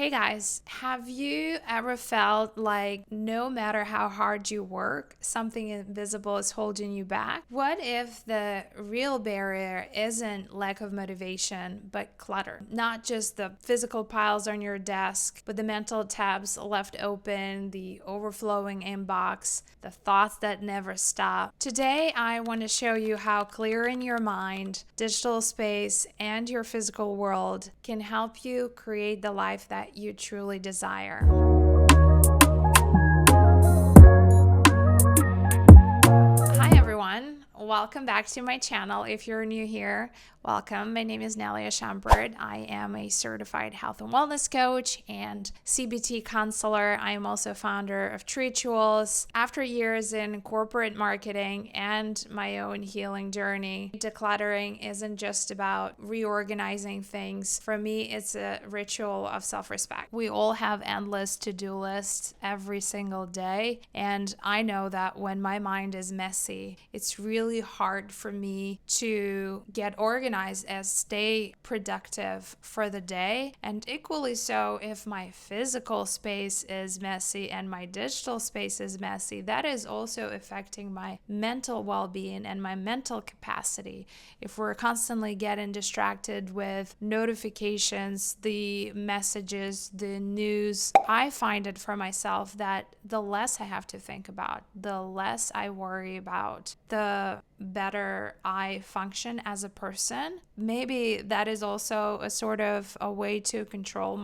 Hey guys, have you ever felt like no matter how hard you work, something invisible is holding you back? What if the real barrier isn't lack of motivation, but clutter? Not just the physical piles on your desk, but the mental tabs left open, the overflowing inbox, the thoughts that never stop. Today, I want to show you how clearing your mind, digital space, and your physical world can help you create the life that you truly desire. Hi everyone, welcome back to my channel. If you're new here, welcome. My name is Nellya Schumpert. I am a certified health and wellness coach and CBT counselor. I am also founder of Rituals. After years in corporate marketing and my own healing journey, decluttering isn't just about reorganizing things. For me, it's a ritual of self-respect. We all have endless to-do lists every single day, and I know that when my mind is messy, it's really hard for me to get organized and stay productive for the day. And equally so, if my physical space is messy and my digital space is messy, that is also affecting my mental well-being and my mental capacity. If we're constantly getting distracted with notifications, the messages, the news, I find it for myself that the less I have to think about, the less I worry about, the better I function as a person. Maybe that is also a sort of a way to control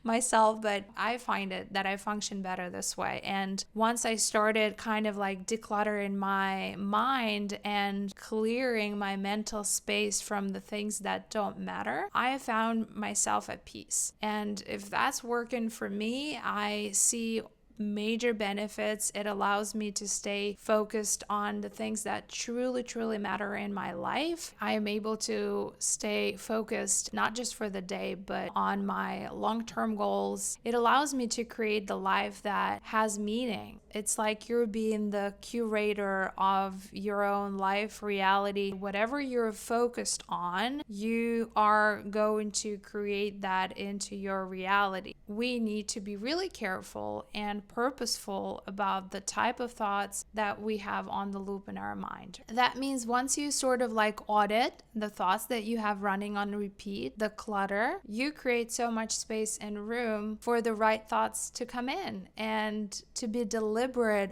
myself, but I find it that I function better this way. And once I started kind of like decluttering my mind and clearing my mental space from the things that don't matter, I found myself at peace. And if that's working for me, I see major benefits. It allows me to stay focused on the things that truly matter in my life. I am able to stay focused not just for the day, but on my long-term goals. It allows me to create the life that has meaning. It's like you're being the curator of your own life, reality. Whatever you're focused on, you are going to create that into your reality. We need to be really careful and purposeful about the type of thoughts that we have on the loop in our mind. That means once you sort of like audit the thoughts that you have running on repeat, the clutter, you create so much space and room for the right thoughts to come in and to be deliberate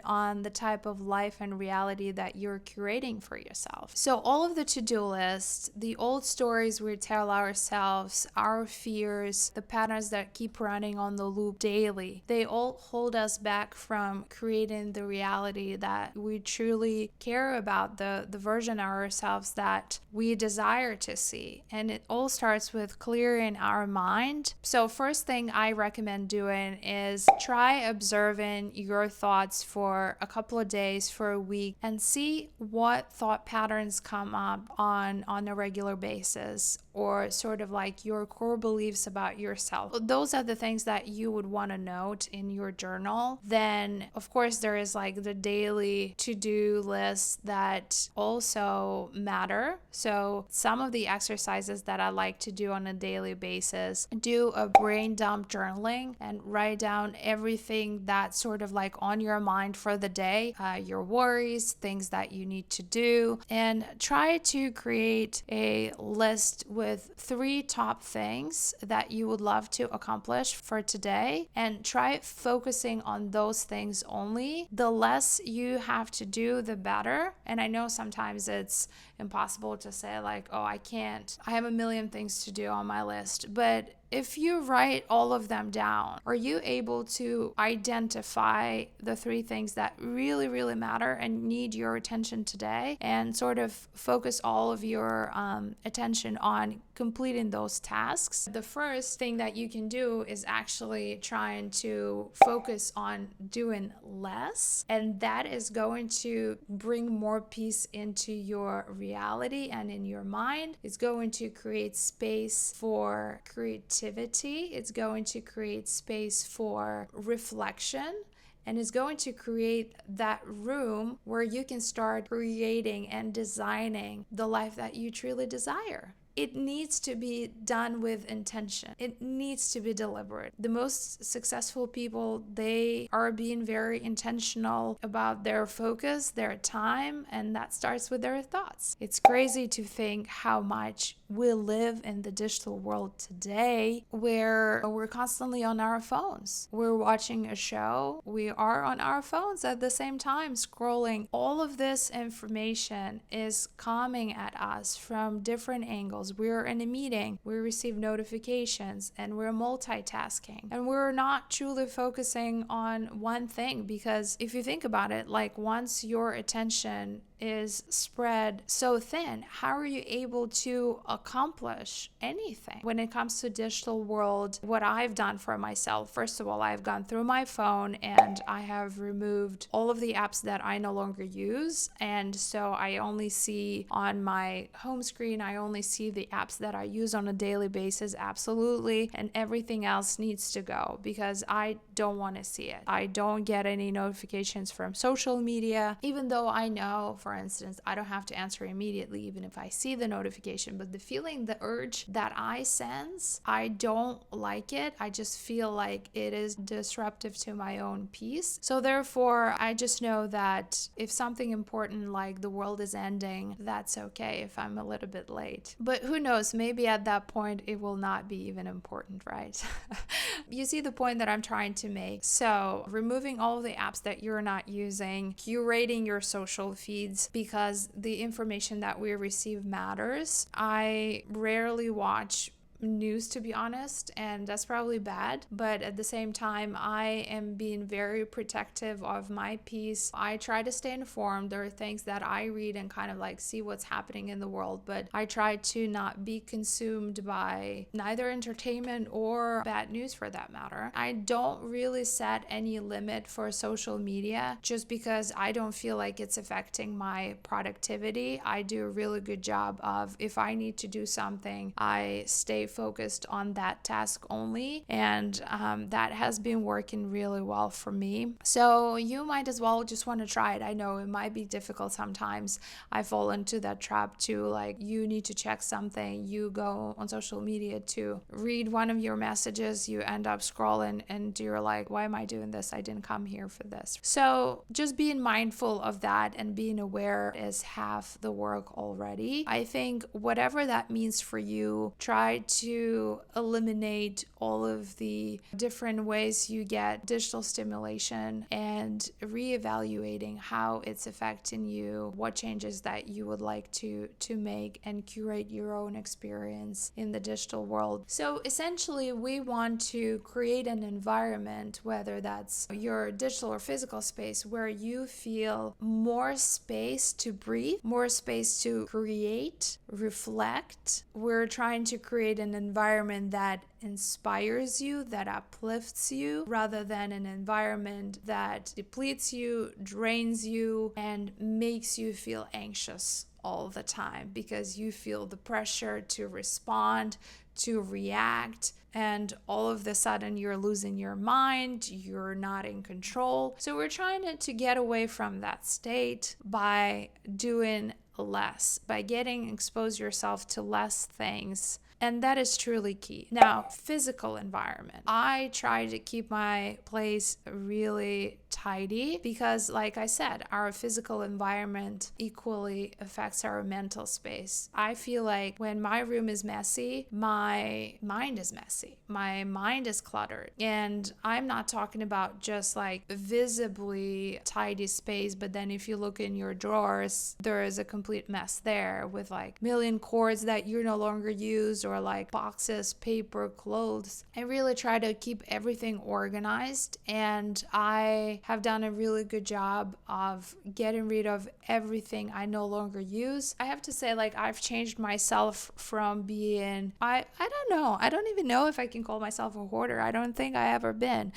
on the type of life and reality that you're curating for yourself. So all of the to-do lists, the old stories we tell ourselves, our fears, the patterns that keep running on the loop daily, they all hold us back from creating the reality that we truly care about, the version of ourselves that we desire to see. And it all starts with clearing our mind. So first thing I recommend doing is try observing your thoughts for a couple of days, for a week, and see what thought patterns come up on a regular basis, or sort of like your core beliefs about yourself. Those are the things that you would want to note in your journal. Then, of course, there is like the daily to-do list that also matter. So some of the exercises that I like to do on a daily basis, do a brain dump journaling and write down everything that's sort of like on your mind for the day, your worries, things that you need to do, and try to create a list with 3 top things that you would love to accomplish for today, and try focusing on those things only. The less you have to do, the better. And I know sometimes it's impossible to say like, oh, I have a million things to do on my list, but if you write all of them down, are you able to identify the 3 things that really matter and need your attention today, and sort of focus all of your attention on completing those tasks? The first thing that you can do is actually trying to focus on doing less, and that is going to bring more peace into your reality and in your mind. It's going to create space for creativity. It's going to create space for reflection, and it's going to create that room where you can start creating and designing the life that you truly desire. it needs to be done with intention. It needs to be deliberate. The most successful people, they are being very intentional about their focus, their time, and that starts with their thoughts. It's crazy to think how much we live in the digital world today where we're constantly on our phones. We're watching a show, we are on our phones at the same time scrolling. All of this information is coming at us from different angles. We're in a meeting, we receive notifications, and we're multitasking. And we're not truly focusing on one thing, because if you think about it, like once your attention is spread so thin, how are you able to accomplish anything? When it comes to digital world, what I've done for myself, first of all, I've gone through my phone and I have removed all of the apps that I no longer use. And so I only see on my home screen, I only see the apps that I use on a daily basis, absolutely. And everything else needs to go because I don't want to see it. I don't get any notifications from social media, even though I know, for instance, I don't have to answer immediately, even if I see the notification. But the feeling, the urge that I sense, I don't like it. I just feel like it is disruptive to my own peace. So therefore, I just know that if something important like the world is ending, that's okay if I'm a little bit late. But who knows, maybe at that point it will not be even important, right? You see the point that I'm trying to make. So removing all of the apps that you're not using, curating your social feeds, because the information that we receive matters. I rarely watch news, to be honest, and that's probably bad, but at the same time I am being very protective of my peace. I try to stay informed. There are things that I read and kind of like see what's happening in the world, but I try to not be consumed by neither entertainment or bad news for that matter. I don't really set any limit for social media just because I don't feel like it's affecting my productivity. I do a really good job of, if I need to do something, I stay focused on that task only, and that has been working really well for me. So you might as well just want to try it. I know it might be difficult sometimes. I fall into that trap too, like you need to check something, you go on social media to read one of your messages, you end up scrolling and you're like, why am I doing this? I didn't come here for this. So just being mindful of that and being aware is half the work already. I think whatever that means for you, try to eliminate all of the different ways you get digital stimulation and reevaluating how it's affecting you, what changes that you would like to make, and curate your own experience in the digital world. So essentially, we want to create an environment, whether that's your digital or physical space, where you feel more space to breathe, more space to create, reflect. We're trying to create an environment that inspires you, that uplifts you, rather than an environment that depletes you, drains you, and makes you feel anxious all the time because you feel the pressure to respond, to react, and all of a sudden you're losing your mind, you're not in control. So we're trying to get away from that state by doing less, by expose yourself to less things. And that is truly key. Now, physical environment. I try to keep my place really tidy because, like I said, our physical environment equally affects our mental space. I feel like when my room is messy, my mind is messy. My mind is cluttered. And I'm not talking about just like visibly tidy space, but then if you look in your drawers, there is a complete mess there with like million cords that you no longer use, or like boxes, paper, clothes. I really try to keep everything organized, and I have done a really good job of getting rid of everything I no longer use. I have to say, like, I've changed myself from being, I don't know, I don't even know if I can call myself a hoarder. I don't think I ever been.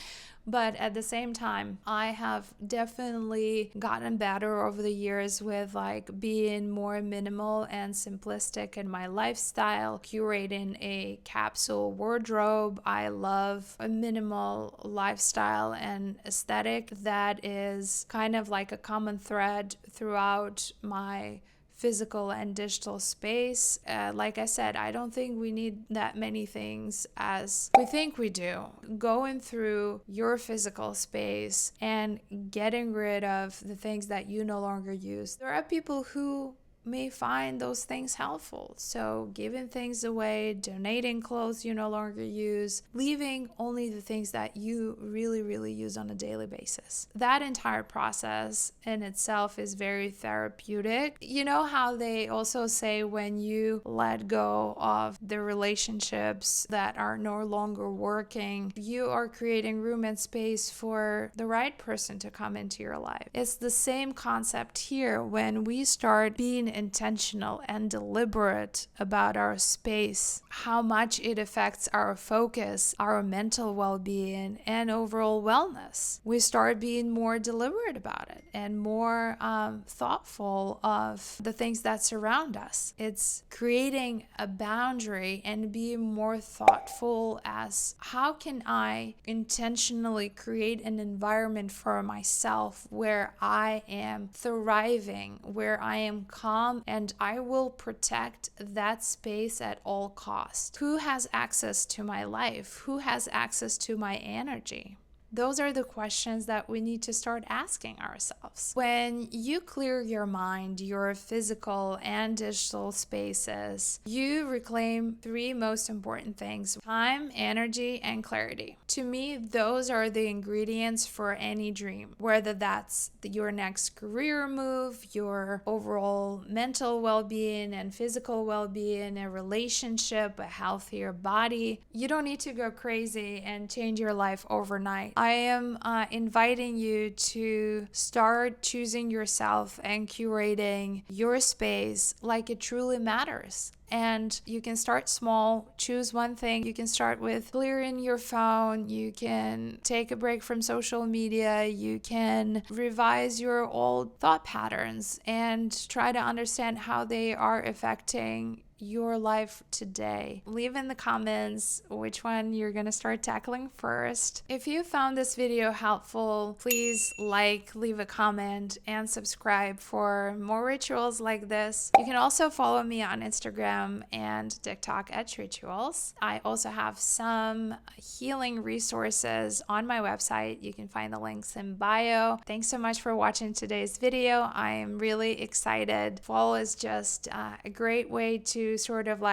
But at the same time, I have definitely gotten better over the years with like being more minimal and simplistic in my lifestyle, curating a capsule wardrobe. I love a minimal lifestyle and aesthetic that is kind of like a common thread throughout my physical and digital space. Like I said, I don't think we need that many things as we think we do. Going through your physical space and getting rid of the things that you no longer use. There are people who may find those things helpful. So giving things away, donating clothes you no longer use, leaving only the things that you really, really use on a daily basis. That entire process in itself is very therapeutic. You know how they also say when you let go of the relationships that are no longer working, you are creating room and space for the right person to come into your life. It's the same concept here. When we start being intentional and deliberate about our space, how much it affects our focus, our mental well-being, and overall wellness. We start being more deliberate about it and more thoughtful of the things that surround us. It's creating a boundary and being more thoughtful as how can I intentionally create an environment for myself where I am thriving, where I am calm, and I will protect that space at all costs. Who has access to my life? Who has access to my energy? Those are the questions that we need to start asking ourselves. When you clear your mind, your physical and digital spaces, you reclaim three most important things: time, energy, and clarity. To me, those are the ingredients for any dream, whether that's your next career move, your overall mental well-being and physical well-being, a relationship, a healthier body. You don't need to go crazy and change your life overnight. I am inviting you to start choosing yourself and curating your space like it truly matters. And you can start small, choose one thing. You can start with clearing your phone. You can take a break from social media. You can revise your old thought patterns and try to understand how they are affecting your life today. Leave in the comments which one you're gonna start tackling first. If you found this video helpful, please leave a comment, and subscribe for more rituals like this. You can also follow me on Instagram and TikTok at Rituals. I also have some healing resources on my website. You can find the links in bio. Thanks so much for watching today's video. I am really excited. Fall is just a great way to sort of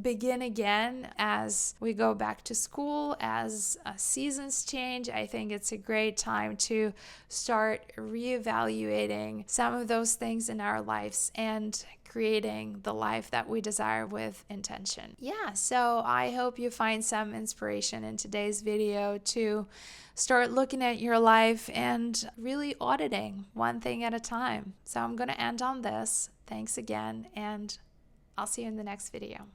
begin again as we go back to school, as seasons change. I think it's a great time to start reevaluating some of those things in our lives and creating the life that we desire with intention. Yeah, so I hope you find some inspiration in today's video to start looking at your life and really auditing one thing at a time. So I'm going to end on this. Thanks again, and I'll see you in the next video.